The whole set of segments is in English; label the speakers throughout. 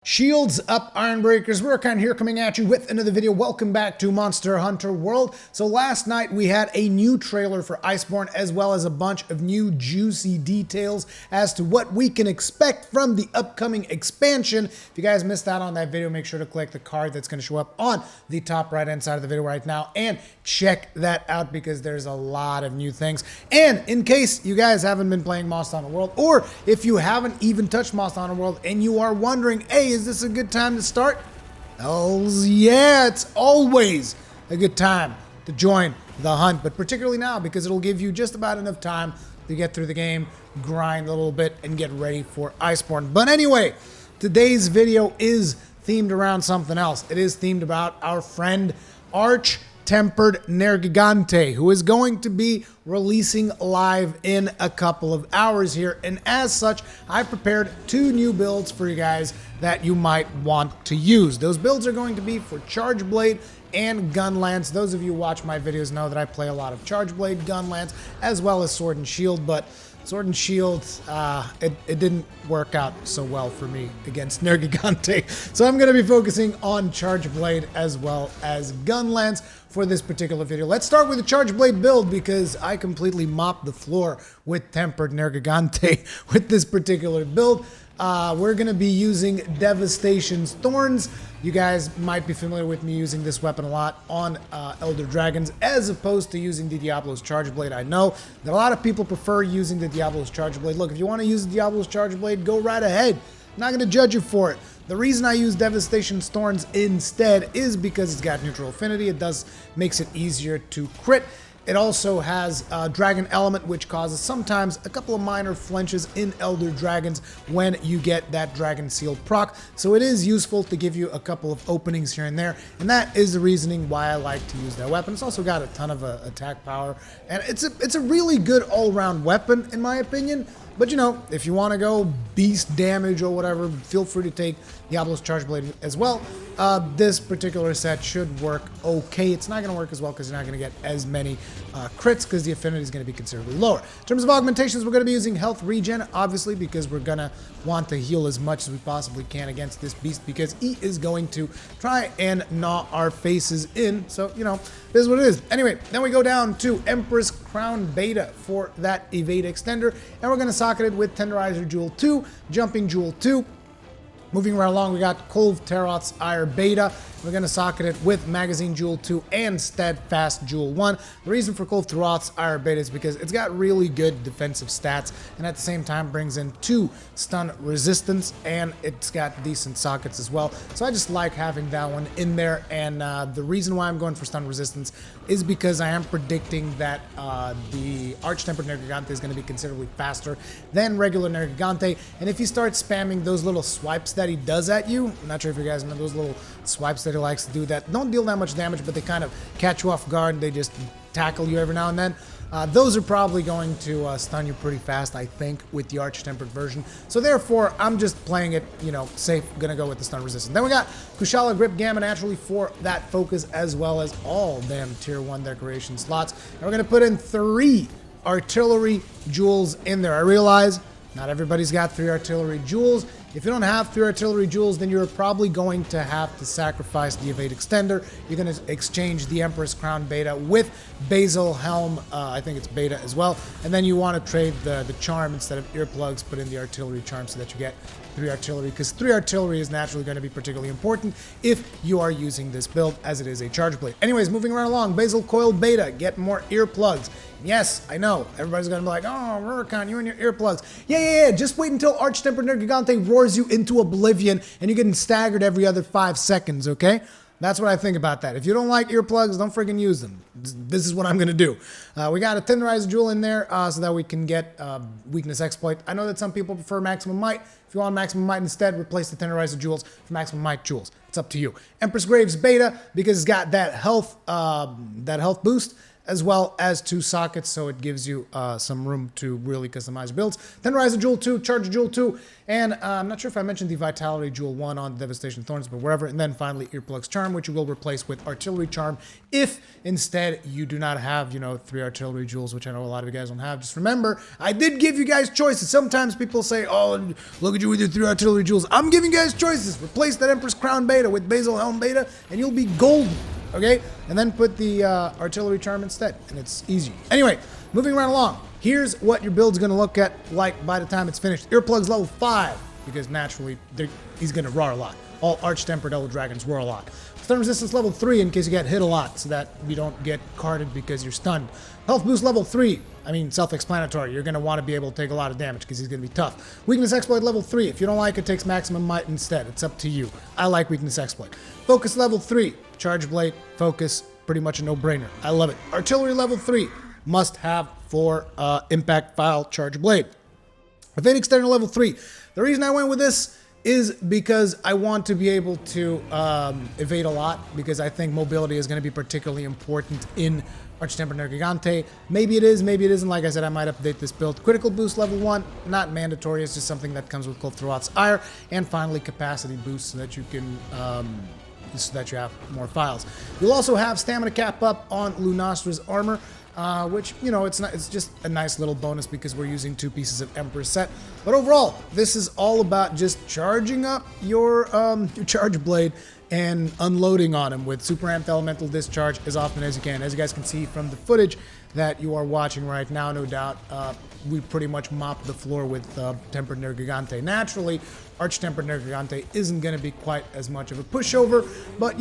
Speaker 1: Shields up, Iron Breakers. Rurikhan here coming at you with another video. Welcome back to Monster Hunter World. So last night we had a new trailer for Iceborne as well as a bunch of new juicy details as to what we can expect from the upcoming expansion. If you guys missed out on that video, make sure to click the card that's going to show up on the top right hand side of the video right now and check that out because there's a lot of new things. And in case you guys haven't been playing Monster Hunter World, or if you haven't even touched Monster Hunter World and you are wondering, hey, is this a good time to start? Hells yeah, it's always a good time to join the hunt, but particularly now because it'll give you just about enough time to get through the game, grind a little bit, and get ready for Iceborne. But anyway, today's video is themed around something else. It is themed about our friend Tempered Nergigante, who is going to be releasing live in a couple of hours here. And as such, I prepared two new builds for you guys that you might want to use. Those builds are going to be for Charge Blade and Gun Lance. Those of you who watch my videos know that I play a lot of Charge Blade, Gun Lance, as well as Sword and Shield, but Sword and Shield, it didn't work out so well for me against Nergigante. So I'm going to be focusing on Charge Blade as well as Gun Lance for this particular video. Let's start with the Charge Blade build because I completely mopped the floor with Tempered Nergigante with this particular build. We're going to be using Devastation's Thorns. You guys might be familiar with me using this weapon a lot on Elder Dragons as opposed to using the Diablo's Charge Blade. I know that a lot of people prefer using the Diablo's Charge Blade. Look, if you want to use the Diablo's Charge Blade, go right ahead. I'm not going to judge you for it. The reason I use Devastation's Thorns instead is because it's got neutral affinity. It makes it easier to crit. It also has a Dragon Element, which causes sometimes a couple of minor flinches in Elder Dragons when you get that Dragon Seal proc. So it is useful to give you a couple of openings here and there, and that is the reasoning why I like to use that weapon. It's also got a ton of attack power, and it's a really good all-around weapon in my opinion. But you know, if you want to go beast damage or whatever, feel free to take Diablo's Charge Blade as well. This particular set should work okay. It's not going to work as well because you're not going to get as many crits because the affinity is going to be considerably lower. In terms of augmentations, we're going to be using health regen, obviously, because we're going to want to heal as much as we possibly can against this beast because he is going to try and gnaw our faces in. So, you know, this is what it is. Anyway, then we go down to Empress Crown Beta for that evade extender, and we're going to socket it with Tenderizer Jewel 2, Jumping Jewel 2. Moving right along, we got Kolv Tarot's Ire Beta. We're going to socket it with Magazine Jewel 2 and Steadfast Jewel 1. The reason for Kolv Tarot's Ire Beta is because it's got really good defensive stats and at the same time brings in 2 stun resistance and it's got decent sockets as well. So I just like having that one in there, and the reason why I'm going for stun resistance is because I am predicting that the Tempered Nergigante is going to be considerably faster than regular Nergigante, and if he starts spamming those little swipes that he does at you, I'm not sure if you guys know those little swipes that he likes to do that don't deal that much damage, but they kind of catch you off guard. They just tackle you every now and then. Those are probably going to stun you pretty fast, I think, with the Arch-Tempered version. So therefore, I'm just playing it, you know, safe, gonna go with the stun resistance. Then we got Kushala Grip Gamma naturally for that focus, as well as all damn tier 1 decoration slots. And we're gonna put in 3 artillery jewels in there. I realize not everybody's got 3 artillery jewels. If you don't have 3 artillery jewels, then you're probably going to have to sacrifice the evade extender. You're going to exchange the Empress Crown Beta with Basil Helm. I think it's Beta as well. And then you want to trade the charm instead of earplugs, put in the artillery charm so that you get 3 artillery, because 3 artillery is naturally going to be particularly important if you are using this build as it is a charge blade. Anyways, moving right along, Basil Coil Beta, get more earplugs. Yes, I know, everybody's going to be like, oh, Rurikhan, you and your earplugs. Yeah, just wait until Tempered Nergigante roars you into oblivion and you're getting staggered every other 5 seconds, okay? That's what I think about that. If you don't like earplugs, don't freaking use them. This is what I'm going to do. We got a Tenderizer Jewel in there so that we can get Weakness Exploit. I know that some people prefer Maximum Might. If you want Maximum Might instead, replace the Tenderizer Jewels for Maximum Might Jewels. It's up to you. Empress Graves Beta, because it's got that health boost, as well as 2 sockets, so it gives you some room to really customize builds. Tenderizer Jewel 2, Charger Jewel 2, and I'm not sure if I mentioned the Vitality Jewel 1 on Devastation Thorns, but wherever. And then finally Earplugs Charm, which you will replace with Artillery Charm if instead you do not have, 3 Artillery Jewels, which I know a lot of you guys don't have. Just remember, I did give you guys choices. Sometimes people say, oh, look at you with your 3 Artillery Jewels. I'm giving you guys choices. Replace that Empress Crown Beta with Basil Helm Beta, and you'll be golden. Okay, and then put the Artillery Charm instead, and it's easy. Anyway, moving right along, here's what your build's gonna look at like by the time it's finished. Earplugs level 5, because naturally he's gonna roar a lot. All Arch-Tempered Elder Dragons roar a lot. Stun resistance level 3 in case you get hit a lot, so that you don't get carded because you're stunned. Health boost level 3, I mean self-explanatory. You're gonna want to be able to take a lot of damage because he's gonna be tough. Weakness exploit level 3, if you don't like it, takes maximum might instead. It's up to you. I like weakness exploit. Focus level 3, charge blade, focus, pretty much a no-brainer. I love it. Artillery level 3, must have for impact file charge blade. Evade extender level 3. The reason I went with this is because I want to be able to evade a lot, because I think mobility is going to be particularly important in Tempered Nergigante. Maybe it is, maybe it isn't. Like I said, I might update this build. Critical boost level 1, not mandatory. It's just something that comes with Kulthrot's Ire. And finally, capacity boost so that you can so that you have more files. You'll also have stamina cap up on Lunastra's armor, which, it's just a nice little bonus because we're using 2 pieces of Emperor's set. But overall, this is all about just charging up your charge blade and unloading on him with super amped elemental discharge as often as you can. As you guys can see from the footage that you are watching right now, no doubt, we pretty much mopped the floor with Tempered Nergigante. Naturally, Arch-Tempered Nergigante isn't going to be quite as much of a pushover, but,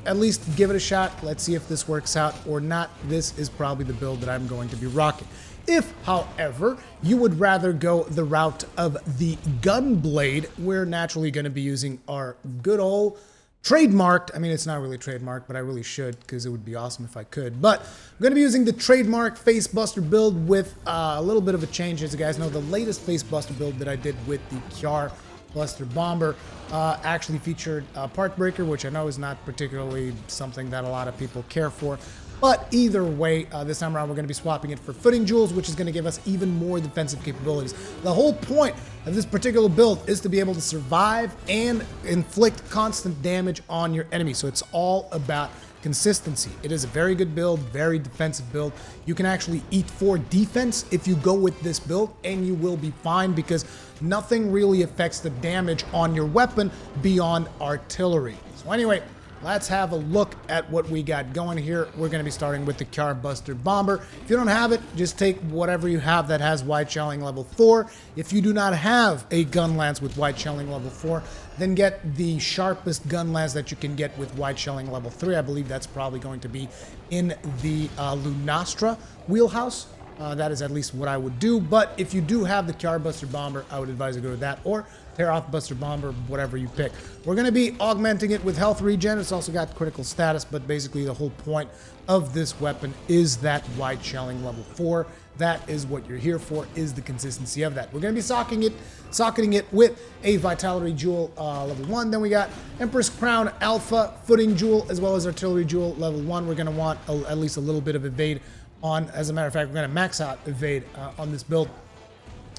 Speaker 1: at least give it a shot. Let's see if this works out or not. This is probably the build that I'm going to be rocking. If, however, you would rather go the route of the gun blade, we're naturally going to be using our good old trademarked, I mean, it's not really trademarked, but I really should because it would be awesome if I could. But I'm going to be using the trademark Facebuster build with a little bit of a change. As you guys know, the latest Facebuster build that I did with the Kjar Buster Bomber actually featured Part Breaker, which I know is not particularly something that a lot of people care for. But either way, this time around we're going to be swapping it for Footing Jewels, which is going to give us even more defensive capabilities. The whole point of this particular build is to be able to survive and inflict constant damage on your enemy. So it's all about consistency. It is a very good build, very defensive build. You can actually eat 4 defense if you go with this build, and you will be fine because nothing really affects the damage on your weapon beyond artillery. So anyway, let's have a look at what we got going here. We're going to be starting with the Kjar Buster Bomber. If you don't have it, just take whatever you have that has White Shelling level 4. If you do not have a gun lance with White Shelling level 4, then get the sharpest gun lance that you can get with White Shelling level 3. I believe that's probably going to be in the Lunastra wheelhouse. That is at least what I would do. But if you do have the Kjar Buster Bomber, I would advise you go with that, or Tear Off Buster Bomber, whatever you pick. We're going to be augmenting it with health regen. It's also got critical status, but basically the whole point of this weapon is that White Shelling level 4. That is what you're here for, is the consistency of that. We're going to be socketing it with a Vitality Jewel level 1. Then we got Empress Crown Alpha, Footing Jewel, as well as Artillery Jewel level 1. We're going to want at least a little bit of evade on. As a matter of fact, we're going to max out evade on this build,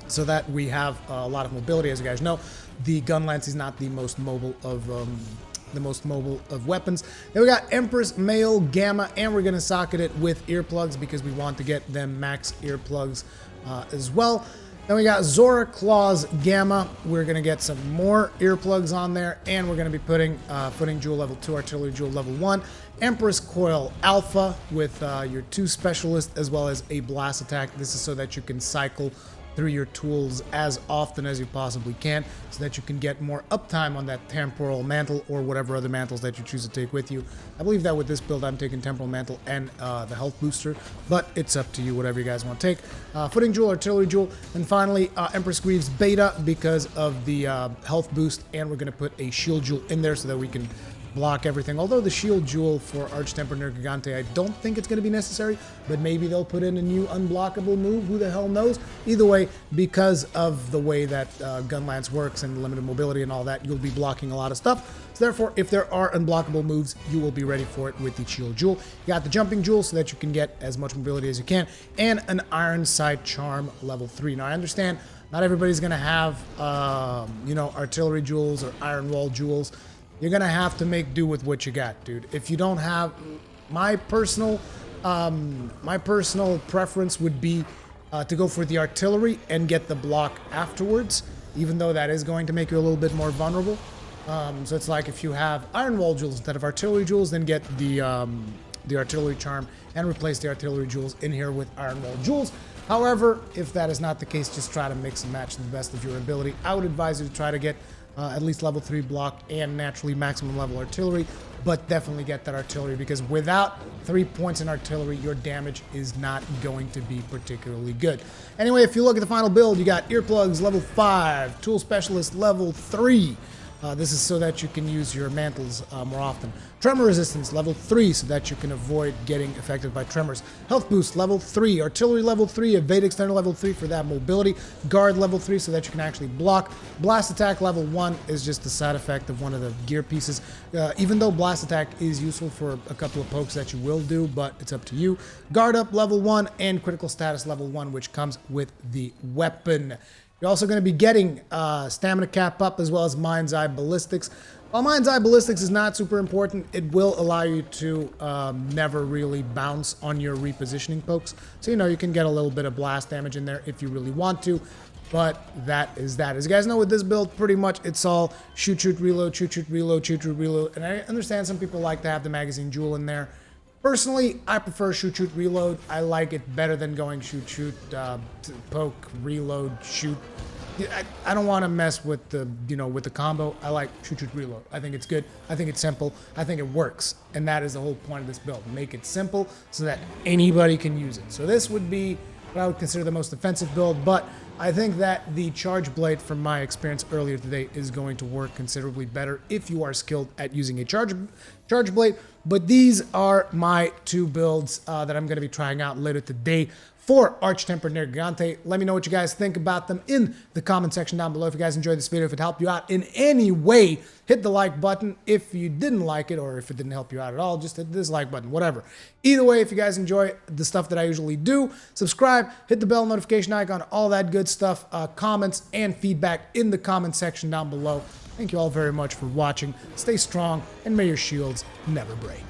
Speaker 1: so that we have a lot of mobility. As you guys know, the gun lance is not the most mobile of weapons. Then we got Empress Male Gamma, and we're going to socket it with earplugs because we want to get them max earplugs as well. Then we got Zora Claws Gamma. We're going to get some more earplugs on there, and we're going to be putting Footing Jewel level 2, Artillery Jewel level 1, Empress Coil Alpha with your 2 specialists as well as a blast attack. This is so that you can cycle through your tools as often as you possibly can, so that you can get more uptime on that temporal mantle or whatever other mantles that you choose to take with you. I believe that with this build I'm taking temporal mantle and the health booster, but it's up to you, whatever you guys want to take. Footing Jewel, Artillery Jewel, and finally Empress Greaves Beta because of the health boost, and we're going to put a Shield Jewel in there so that we can block everything. Although the shield jewel for Tempered Nergigante, I don't think it's going to be necessary, but maybe they'll put in a new unblockable move. Who the hell knows? Either way, because of the way that Gun Lance works and limited mobility and all that, you'll be blocking a lot of stuff. So therefore, if there are unblockable moves, you will be ready for it with the shield jewel. You got the jumping jewel so that you can get as much mobility as you can, and an Iron Sight Charm level 3. Now, I understand not everybody's going to have, you know, artillery jewels or iron wall jewels. You're going to have to make do with what you got, dude. If you don't have, my personal preference would be to go for the artillery and get the block afterwards, even though that is going to make you a little bit more vulnerable. So it's like if you have iron wall jewels instead of artillery jewels, then get the artillery charm and replace the artillery jewels in here with iron wall jewels. However, if that is not the case, just try to mix and match to the best of your ability. I would advise you to try to get at least level 3 block and naturally maximum level artillery, but definitely get that artillery, because without 3 points in artillery, your damage is not going to be particularly good. Anyway, if you look at the final build, you got earplugs level 5, tool specialist level 3. This is so that you can use your mantles more often. Tremor resistance level 3 so that you can avoid getting affected by tremors. Health boost level 3, artillery level 3, evade extender level 3 for that mobility. Guard level 3 so that you can actually block. Blast attack level 1 is just the side effect of one of the gear pieces. Even though blast attack is useful for a couple of pokes that you will do, but it's up to you. Guard up level 1 and critical status level 1, which comes with the weapon. You're also going to be getting stamina cap up as well as Mind's Eye Ballistics. While Mind's Eye Ballistics is not super important, it will allow you to never really bounce on your repositioning pokes. So, you know, you can get a little bit of blast damage in there if you really want to. But that is that. As you guys know, with this build, pretty much it's all shoot, shoot, reload, shoot, shoot, reload, shoot, shoot, reload. And I understand some people like to have the magazine jewel in there. Personally, I prefer shoot, shoot, reload. I like it better than going shoot, shoot, poke, reload, shoot. I don't want to mess with the, you know, with the combo. I like shoot, shoot, reload. I think it's good. I think it's simple. I think it works. And that is the whole point of this build. Make it simple so that anybody can use it. So this would be what I would consider the most offensive build, but I think that the charge blade, from my experience earlier today, is going to work considerably better if you are skilled at using a charge blade. But these are my 2 builds that I'm going to be trying out later today for Tempered Nergigante. Let me know what you guys think about them in the comment section down below. If you guys enjoyed this video, if it helped you out in any way, hit the like button. If you didn't like it, or if it didn't help you out at all, just hit the dislike button, whatever. Either way, if you guys enjoy the stuff that I usually do, subscribe, hit the bell notification icon, all that good stuff. Comments and feedback in the comment section down below. Thank you all very much for watching. Stay strong, and may your shields never break.